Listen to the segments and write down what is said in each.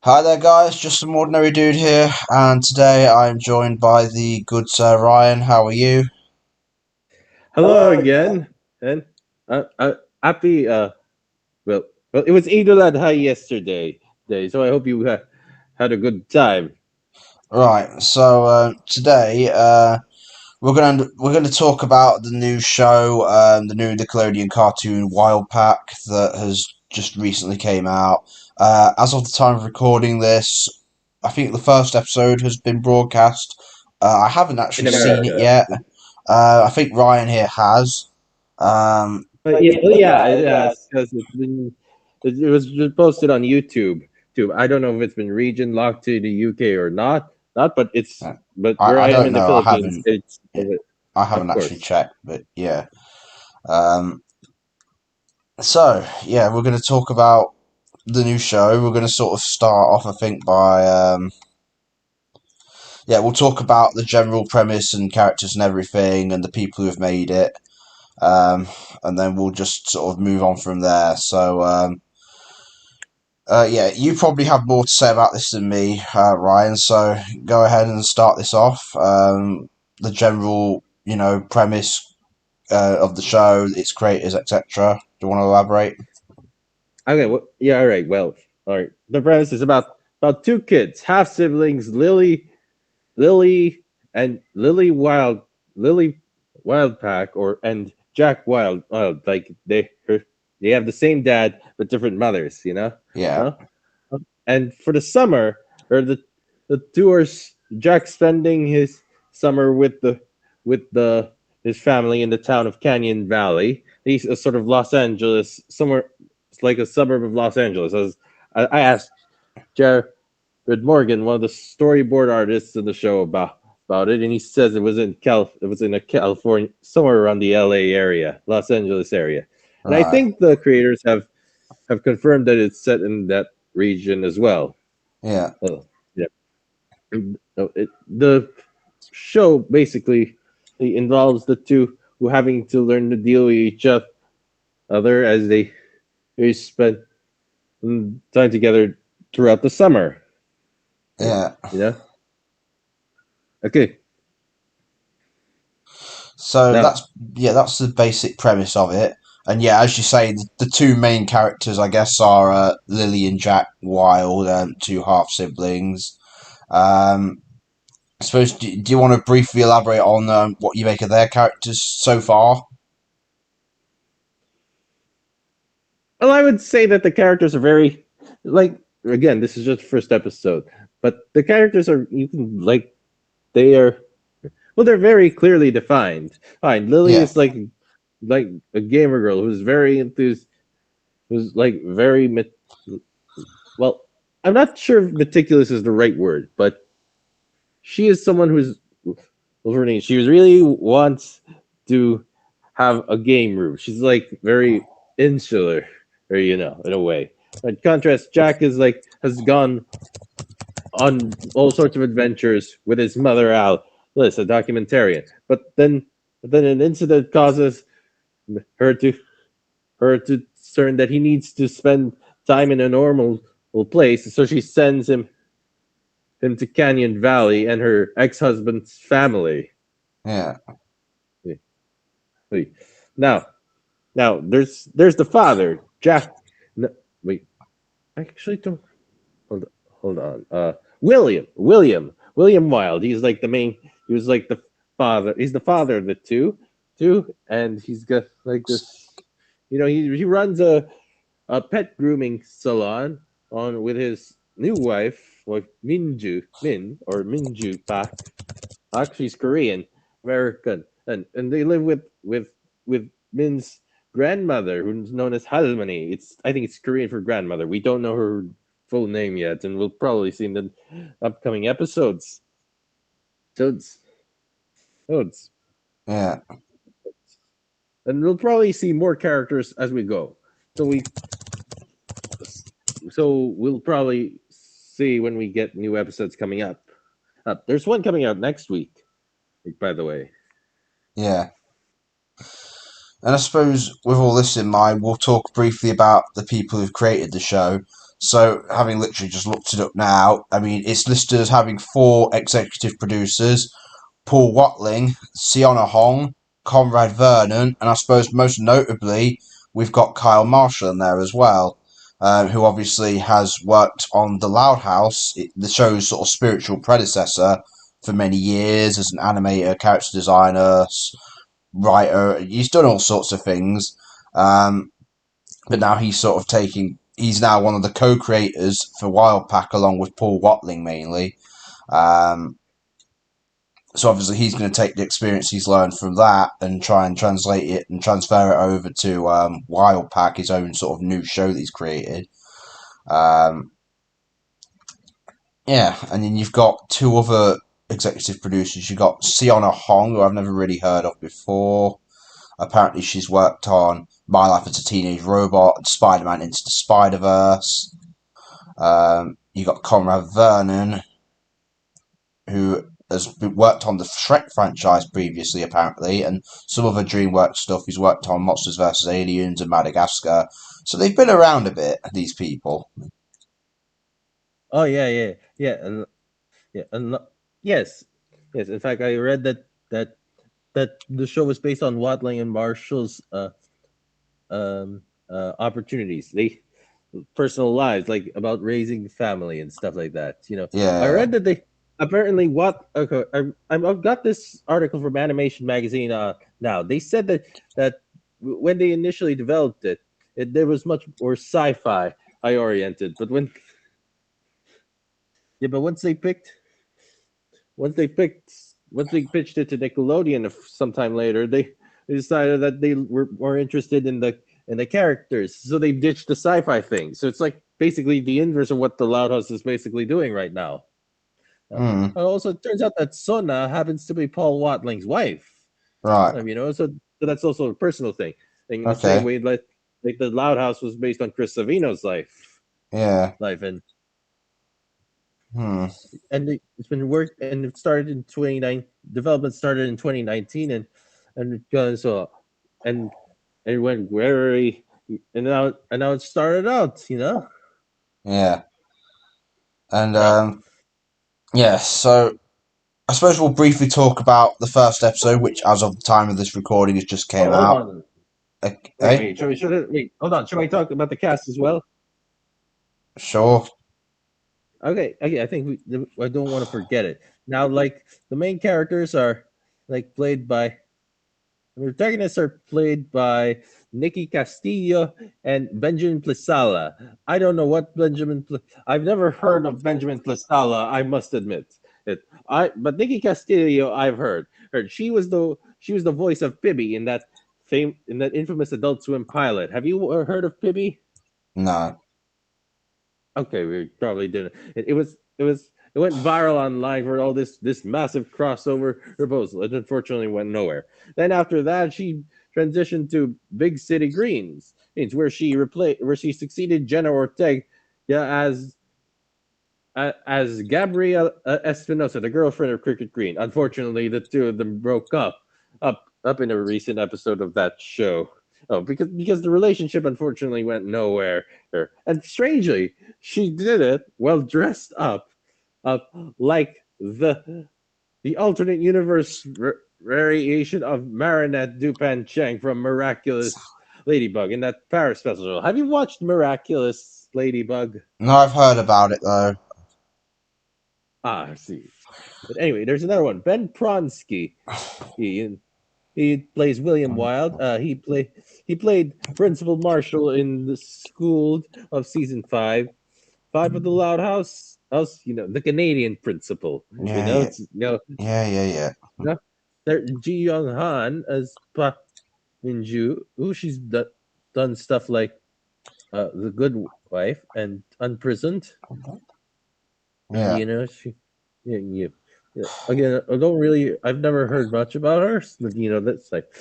Hi there, guys. Just some ordinary dude here, and today I'm joined by the good Sir Ryan. How are you? Hello again, and happy. Well, it was Eid al-Adha yesterday, so I hope you had a good time. Right. So today we're gonna talk about the new show, the new Nickelodeon cartoon Wylde Pak that has just recently came out. As of the time of recording this, I think the first episode has been broadcast. I haven't In actually seen it America. yet. I think Ryan here has. Um, Yeah, it has because it was just posted on YouTube. Too. I don't know if it's been region locked to the UK or not, but I, where I I am don't in the know. I Philippines, haven't. it's I of haven't actually course. checked, but yeah. Um, so yeah, we're going to talk about the new show. We're going to sort of start off, I think, by yeah, we'll talk about the general premise and characters and everything, and the people who've made it, um, and then we'll just sort of move on from there. So yeah, you probably have more to say about this than me, Ryan. So go ahead and start this off. The general, premise of the show, its creators, etc. Do you want to elaborate? Okay, well, yeah, all right. Well, all right. The premise is about two kids, half siblings, Lily Lily Wild Pack and Jack Wild, like they have the same dad but different mothers, Yeah, huh? And for the summer, or the tours, Jack spending his summer with the his family in the town of Canyon Valley. He's a sort of Los Angeles, somewhere it's like a suburb of Los Angeles. As I asked Jared Morgan, one of the storyboard artists in the show, about it, and he says it was in a California, somewhere around the LA area, Los Angeles area, and I right. think the creators have confirmed that it's set in that region as well. Yeah, Oh, yeah. The show basically involves the two who having to learn to deal with each other as they spend time together throughout the summer. Right. yeah. You know. Okay. So Now, that's the basic premise of it. And yeah, as you say, the two main characters, I guess, are Lily and Jack Wilde, two half siblings. Um, I suppose, do you want to briefly elaborate on what you make of their characters so far? well, I would say that the characters are very like again. This is just the first episode, but the characters are you can like they are well, they're very clearly defined. Fine, Lily Yeah, is like a gamer girl who's very enthused, who's like very well. I'm not sure if meticulous is the right word, but she is someone who's learning. She really wants to have a game room. She's like very insular, or in a way. In contrast, Jack is like has gone on all sorts of adventures with his mother Alice, a documentarian. But then an incident causes her to her to discern that he needs to spend time in a normal place. So she sends him to Canyon Valley and her ex-husband's family. yeah, Now, now there's the father, Jack. No, wait, I actually don't. Hold hold on. William Wilde. He's like the main. He was like the father. He's the father of the two, and he's got like this. He runs a pet grooming salon on with his new wife, like Minju Pak. Actually, she's Korean American, and they live with Min's grandmother, who's known as Halmani. I think it's Korean for grandmother. We don't know her full name yet, and we'll probably see in the upcoming episodes. So it's yeah. and we'll probably see more characters as we go. So we so we'll probably see when we get new episodes coming up. There's one coming out next week, by the way. Yeah. And I suppose with all this in mind, we'll talk briefly about the people who've created the show. So, having literally just looked it up now, I mean, it's listed as having four executive producers: Paul Watling, Sienna Hong, Conrad Vernon, and I suppose most notably, we've got Kyle Marshall in there as well, who obviously has worked on The Loud House, the show's sort of spiritual predecessor, for many years as an animator, character designer, writer. He's done all sorts of things, but now he's sort of taking. He's now one of the co-creators for Wylde Pak, along with Paul Watling mainly. Um, so obviously he's going to take the experience he's learned from that and try and translate it and transfer it over to Wylde Pak, his own sort of new show that he's created. Um, yeah, and then you've got two other executive producers. You've got Sienna Hong, who I've never really heard of before. Apparently, she's worked on My Life as a Teenage Robot and Spider-Man Into the Spider-Verse. You got Conrad Vernon, who has worked on the Shrek franchise previously, apparently, and some other DreamWorks stuff. He's worked on Monsters vs. Aliens and Madagascar. So they've been around a bit, these people. Oh yeah, yeah, yeah, and yeah, and yes, yes. In fact, I read that the show was based on Watling and Marshall's um, opportunities. They personal lives, like about raising family and stuff like that. I Yeah, read that they apparently what. Okay, I've got this article from Animation Magazine. Now they said that when they initially developed it there was much more sci-fi oriented, but but once they picked once they pitched it to Nickelodeon sometime later, they decided that they were more interested in the characters, so they ditched the sci-fi thing. So it's like basically the inverse of what the Loud House is basically doing right now. mm, And also, it turns out that Sona happens to be Paul Watling's wife. right, So that's also a personal thing. In the same okay, way, like the Loud House was based on Chris Savino's yeah, life, hmm, it's been worked, and it started in 29. Development started in 2019, and it goes and and it went very and now it started out. yeah, and Right. yeah. So I suppose we'll briefly talk about the first episode, which, as of the time of this recording, has just came Oh, hold out. on. Eh? Wait, hold on. Should I talk about the cast as well? Sure. Okay, okay. I think I don't want to forget it. Now, like the main characters are like played by the protagonists are played by Nikki Castillo and Benjamin Plisala. I don't know what I've never heard of Benjamin Plisala. I must admit it. But Nikki Castillo, I've heard. She was the voice of Pibby in that infamous Adult Swim pilot. Have you heard of Pibby? No. Okay, we probably didn't. It went viral online for all this massive crossover proposal. It unfortunately went nowhere. Then after that, she transitioned to Big City Greens, where she succeeded Jenna Ortega as as Gabrielle Espinosa, the girlfriend of Cricket Green. Unfortunately, the two of them broke up in a recent episode of that show. Oh, because the relationship unfortunately went nowhere. And strangely, she did it while dressed up like the alternate universe variation of Marinette Dupan Cheng from Miraculous Ladybug in that Paris special. Have you watched Miraculous Ladybug? No, I've heard about it though. Ah, I see. But anyway, there's another one. Ben Pronsky. He he plays William Wilde. He played Principal Marshall in the School of season five of the Loud House. The Canadian principal. Yeah, yeah, It's yeah, yeah, yeah. you know, there Ji Young Han as Pa Minju, who done stuff like The Good Wife and Unprisoned. Yeah. She, again, I don't really, I've never heard much about her. But, that's like,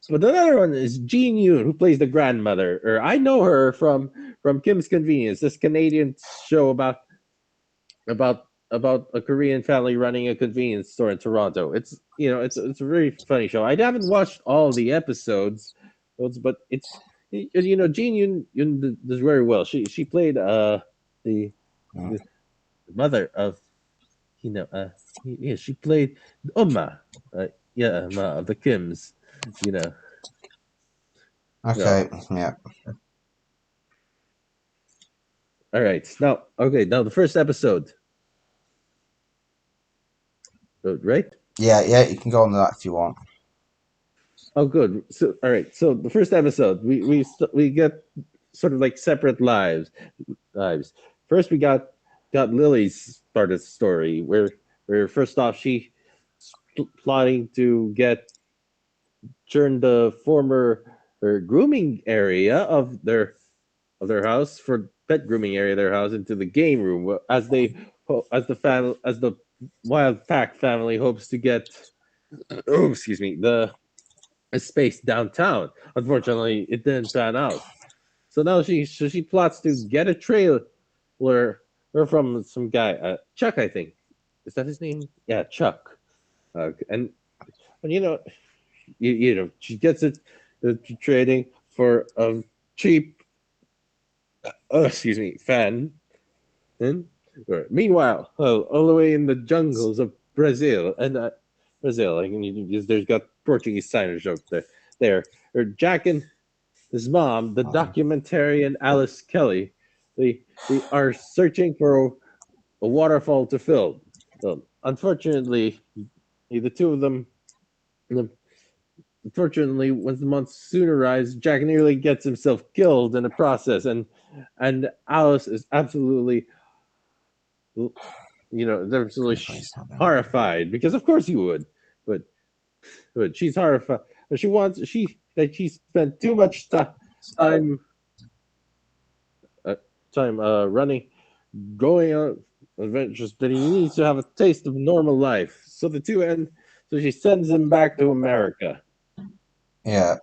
but another one is Jean Yoon, who plays the grandmother. Or I know her from Kim's Convenience, this Canadian show about a Korean family running a convenience store in Toronto. It's a very funny show. I haven't watched all the episodes, but it's Jean Yoon does very well. She played the Mm. the mother of yeah, she played Uma, yeah, Uma of the Kims, you know. No, Okay. Yeah. all right, now okay, now the first episode, right? Yeah. Yeah. You can go on to that if you want. Oh, good. So, all right. So the first episode, we get sort of like separate lives. First, we got Lily's part of the story, where first off she plotting to get turn the former grooming area of their house for pet grooming area of their house into the game room as the Wild Pack family hopes to get oh excuse me the a space downtown. Unfortunately, it didn't pan out. So she plots to get a trailer from some guy, Chuck, I think. Is that his name? Yeah, Chuck. And you know she gets it trading for a cheap excuse me fan. And meanwhile, all the way in the jungles of Brazil like there's got Portuguese signage up there. Or Jack and his mom, the Mhm. documentarian Alice Kelly, they are searching for a waterfall to fill. Unfortunately, the two of them. Unfortunately, when the monsoon arrives, Jack nearly gets himself killed in the process, and Alice is absolutely, absolutely Please help me. horrified because of course you would, but she's horrified. But she spent too much time uh, running, going on adventures that he needs to have a taste of normal life. So the two end. So she sends him back to America. Yeah.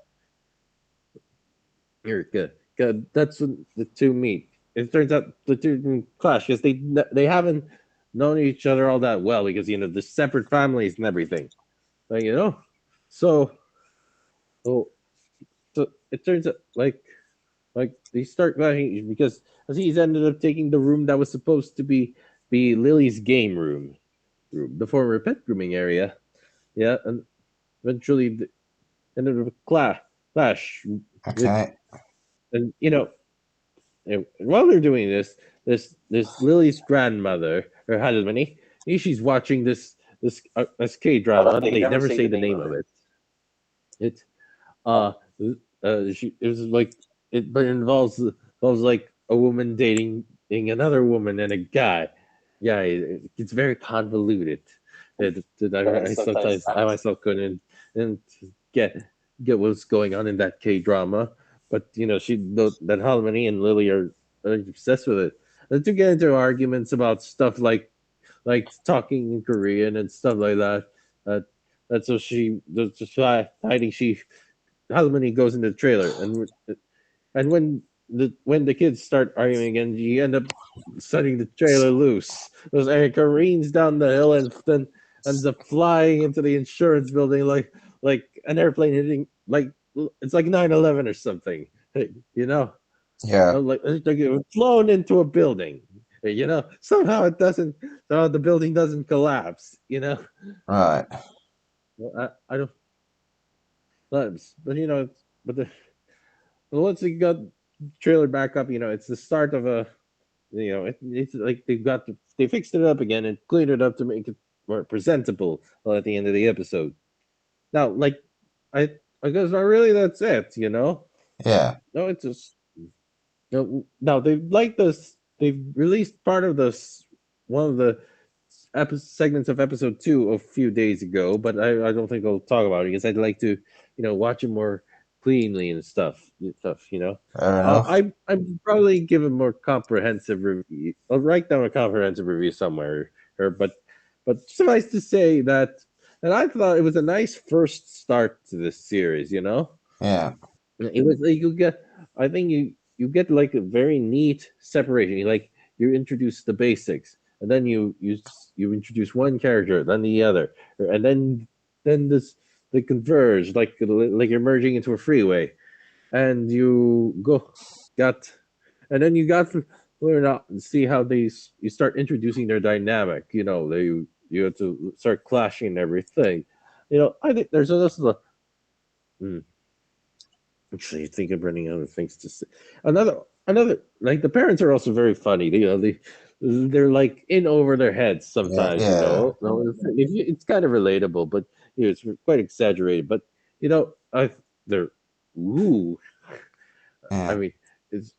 America. That's when the two meet. It turns out the two clash because they haven't known each other all that well because the separate families and everything. Like so so, so it turns out like they start clashing because he's ended up taking the room that was supposed to be Lily's game room, the former pet grooming area. Yeah, and eventually ended up clash with Okay. and and while they're doing this Lily's grandmother or Halmani, she's watching this K drama. They never say the name of it. It uh it was like but it involves like a woman dating another woman and a guy. Yeah, it's very convoluted. I myself couldn't and get get what's going on in that K drama, but that Halmani and Lily are obsessed with it. And to get into arguments about stuff like talking in Korean and stuff like that. Uh, that's so that's just hiding. Halmani goes into the trailer, and when the kids start arguing again, you end up setting the trailer loose. There's Eric careens down the hill and then ends up flying into the insurance building like an airplane hitting it's like 9/11 or something. You know, Yeah. like it was flown into a building. Somehow it doesn't. Somehow the building doesn't collapse. Right. I don't. But but the once they got trailer back up, it's the start of a it's like they fixed it up again and cleaned it up to make it more presentable at the end of the episode. Now, I I guess not really that's it. Yeah. No, it's just no. Now they like this. They've released part of this one of the segments of episode 2 a few days ago, but I don't think I'll talk about it because I'd like to watch it more cleanly and stuff. Fair enough. I'm probably give a more comprehensive review. I'll write down a comprehensive review somewhere, but suffice to say that I thought it was a nice first start to this series. Yeah. It was like I think you get like a very neat separation. You introduce the basics, and then you introduce one character, then the other, and then they converge like you're merging into a freeway, and you go got and then you got learn out and see how you start introducing their dynamic. You have to start clashing and everything. I think there's also hmm, actually, I think I'm running out of things to say. Another, another, like the parents are also very funny. They're like in over their heads Yeah, sometimes. yeah, It's kind of relatable, but it's quite exaggerated. But they're, ooh, I yeah, mean, it's,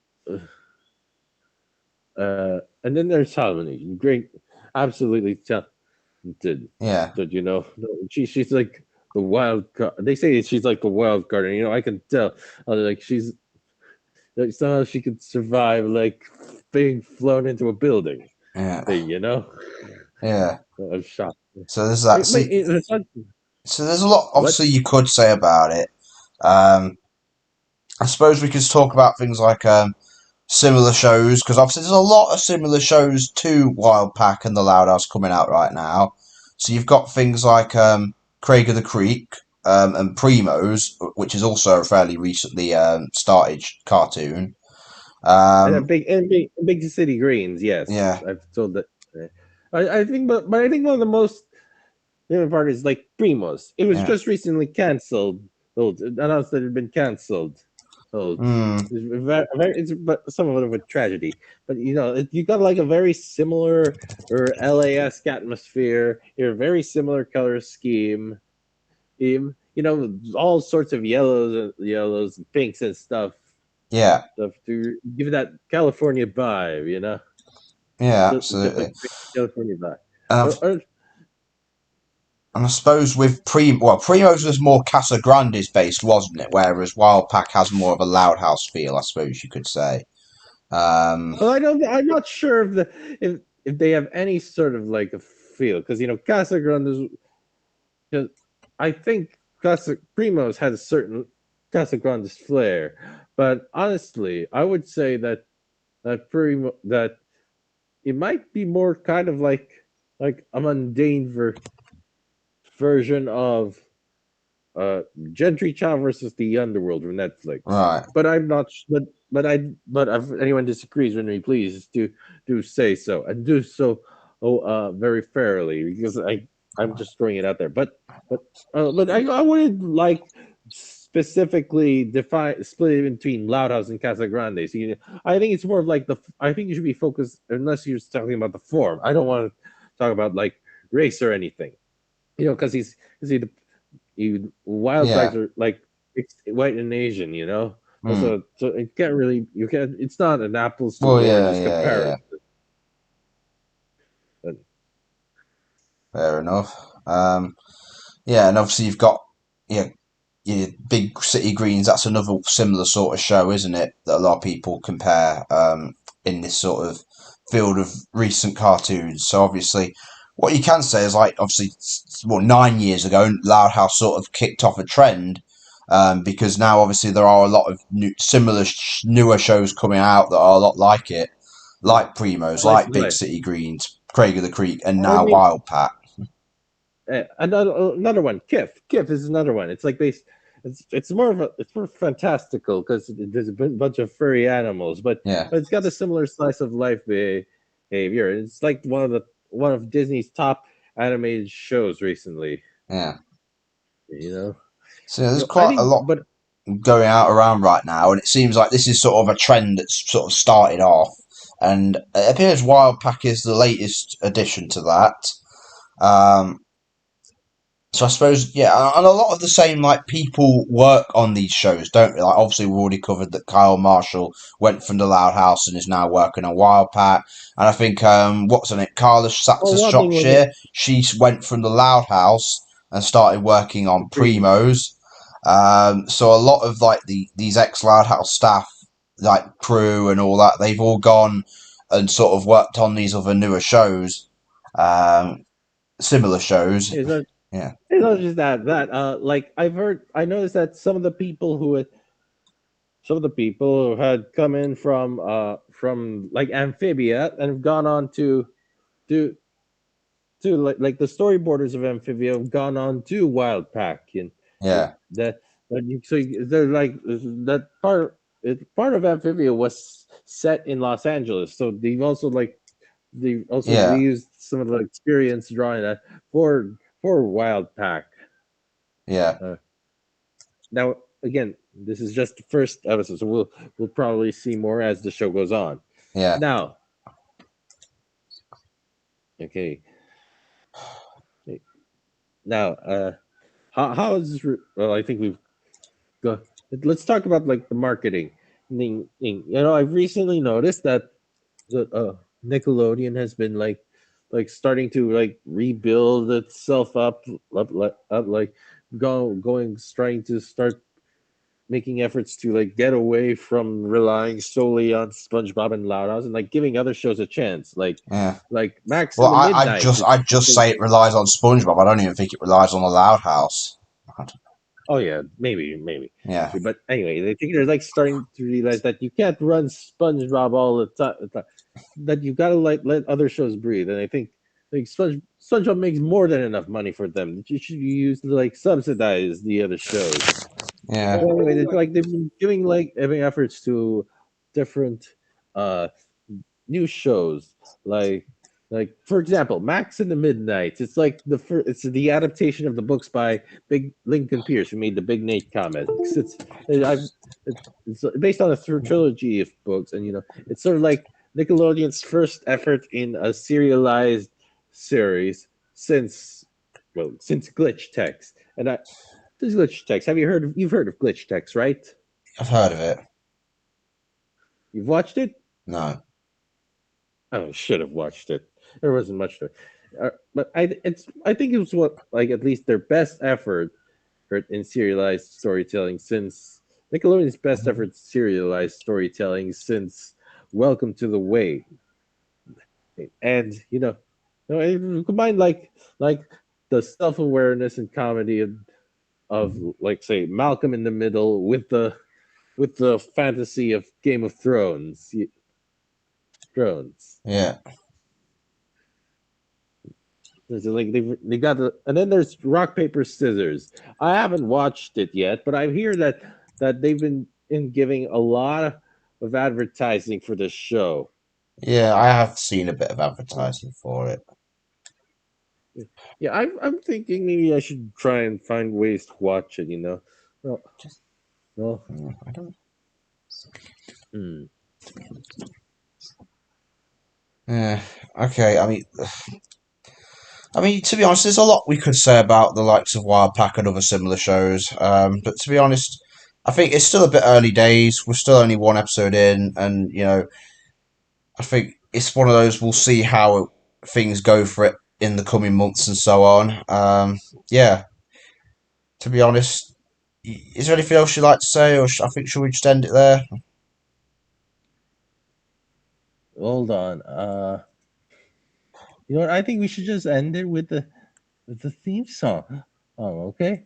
uh, and then there's Harmony, great, absolutely talented. yeah, That no, she's like the wild card. They say she's like the wild card, and I can tell. Like like somehow she could survive like being flown into a building yeah, thing, yeah. I'm shocked. So there's that. But See, it's not so there's a lot, what. obviously, you could say about it. Um, I suppose we could talk about things like similar shows, because obviously there's a lot of similar shows to Wild Pack and The Loud House coming out right now. So you've got things like Craig of the Creek and Primos, which is also a fairly recently started cartoon. And a Um, big city greens, yes, yeah, I've told that. I think, but I think one of the most favorite part is like Primos. It was yeah, just recently canceled. Announced that it had been canceled. So mm, it's but somewhat of a tragedy. But you got like a very similar or LA-esque atmosphere. You're a very similar color scheme. All sorts of yellows and pinks and yeah, stuff to give it that California vibe. yeah, Just like absolutely. California vibe. And Or, or I suppose with Primos was more Casa Grande's based, wasn't it? Whereas Wild Pack has more of a Loud House feel, I suppose you could say. Um, well, I don't. I'm not sure if they have any sort of like a feel because Casa Grande. Because I think Casa Primos has a certain Casa Grande's flair, but honestly, I would say that it might be more kind of like a mundane version of uh Gentry Child versus the Underworld from Netflix. right. But I'm not. But if anyone disagrees with me, please do say so and do so very fairly because I'm just throwing it out there. But I wouldn't like specifically define split it between Loud House and Casa Grande. So, I think it's more of like I think you should be focused unless you're talking about the form. I don't want to talk about like race or anything. Because you wild Yeah. types are like white and Asian, Hmm. So it can't really you can't. It's not an apples to Well, yeah, oranges yeah, yeah. comparison. But, Fair enough. Yeah, and obviously you've got yeah, your big city greens. That's another similar sort of show, isn't it? That a lot of people compare in this sort of field of recent cartoons. So obviously, what you can say is like obviously, 9 years ago, Loud House sort of kicked off a trend. Because now obviously there are a lot of similar newer shows coming out that are a lot like it, like Primos, slice like of Big life. City Greens, Craig of the Creek, and I now mean, Wild Pack. another one. Kif is another one. It's like it's more fantastical because there's a bunch of furry animals, Yeah, but it's got a similar slice of life behavior. It's like one of Disney's top animated shows recently. yeah. You know, So there's I quite a think, lot but going out around right now, and it seems like this is sort of a trend that's sort of started off, and it appears Wild Pack is the latest addition to that. Um, so I suppose and a lot of the same like people work on these shows, don't they? Like obviously we've already covered that Kyle Marshall went from the Loud House and is now working on Wild Pack, and I think what's her name, Carla well, Saxer one thing with Shropshire, she went from the Loud House and started working on Primo, Primos. So a lot of like these ex Loud House staff, like crew and all that, they've all gone and sort of worked on these other newer shows, similar shows. it's not Yeah, it's not just that like I noticed that some of the people who had come in from like Amphibia and have gone on to like the storyboarders of Amphibia have gone on to Wylde Pak and yeah, that they're like that part. part of Amphibia was set in Los Angeles, so they also Yeah, reused some of the experience drawing that for Wylde Pak. yeah, Uh, Now, again, this is just the first episode, so we'll probably see more as the show goes on. yeah, Now, okay, now, how is this? Well, I think we've go. Let's talk about like the marketing. I've recently noticed that the Nickelodeon has been like starting to like rebuild itself up like going trying to start making efforts to like get away from relying solely on SpongeBob and Loud House and like giving other shows a chance, yeah. like Max Well, in the Midnight. I'd just say it relies on SpongeBob. I don't even think it relies on the Loud House. Oh yeah, maybe Yeah, actually, but anyway, they think they're like starting to realize that you can't run SpongeBob all the time. That you gotta like let other shows breathe, and I think like SpongeBob makes more than enough money for them. You should use to like subsidize the other shows. yeah, But anyway, it's like they've been giving like having efforts to different uh new shows like for example Max in the Midnight. It's like it's the adaptation of the books by Big Lincoln Pierce, who made the Big Nate comics. I've it's based on a trilogy of books, and it's sort of like Nickelodeon's first effort in a serialized series since Glitch Text. And I this is Glitch Text. You've heard of Glitch Text, right? I've heard of it. You've watched it? No. I should have watched it. There wasn't much to it. But I think it was what like at least their best effort in serialized storytelling since Nickelodeon's best effort in serialized storytelling since Welcome to the Wave. And it combined like the self awareness and comedy of like say Malcolm in the Middle with the fantasy of Game of Thrones. Thrones. Yeah, There's like they got and then there's Rock Paper Scissors. I haven't watched it yet, but I hear that they've been in giving a lot of advertising for this show. yeah. I have seen a bit of advertising for it. Yeah, I'm thinking maybe I should try and find ways to watch it. Well, well, I don't. hmm. Yeah. Okay. I mean, to be honest, there's a lot we could say about the likes of Wylde Pak and other similar shows. But to be honest, I think it's still a bit early days. We're still only one episode in, and I think it's one of those. We'll see how things go for it in the coming months and so on. Yeah. To be honest, is there anything else you'd like to say, or I think should we just end it there? Hold on. You know what? I think we should just end it with the theme song. Oh, okay.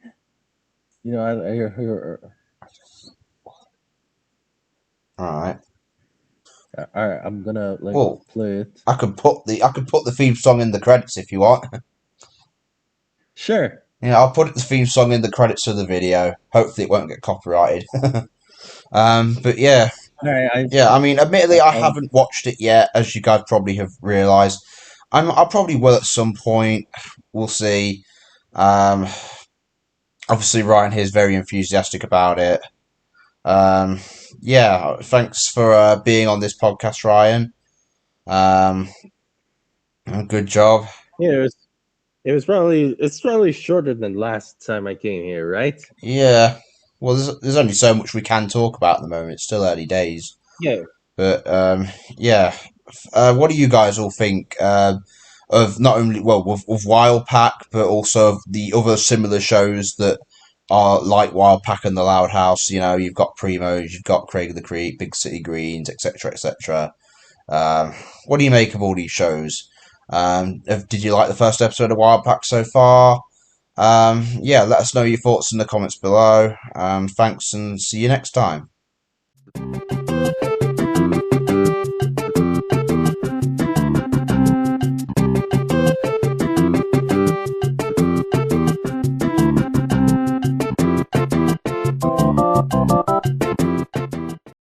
All right. All right. I'm gonna like Well, play it. I could put the theme song in the credits if you want. Sure. Yeah, I'll put the theme song in the credits of the video. Hopefully, it won't get copyrighted. But yeah, All right. yeah. I mean, admittedly, I I haven't watched it yet, as you guys probably have realised. I probably will at some point. We'll see. Um, Obviously, Ryan here is very enthusiastic about it. Um, yeah, thanks for being on this podcast, Ryan. Um, Good job. Yeah, it's probably shorter than last time I came here, right? Yeah. Well, there's only so much we can talk about at the moment. It's still early days. Yeah. But yeah. What do you guys all think of not only of Wylde Pak, but also of the other similar shows that are like Wylde Pak and the Loud House? You've got Primos, you've got Craig of the Creek, Big City Greens, etc., etc. Um, what do you make of all these shows? Did you like the first episode of Wylde Pak so far? Yeah, let us know your thoughts in the comments below. Thanks and see you next time.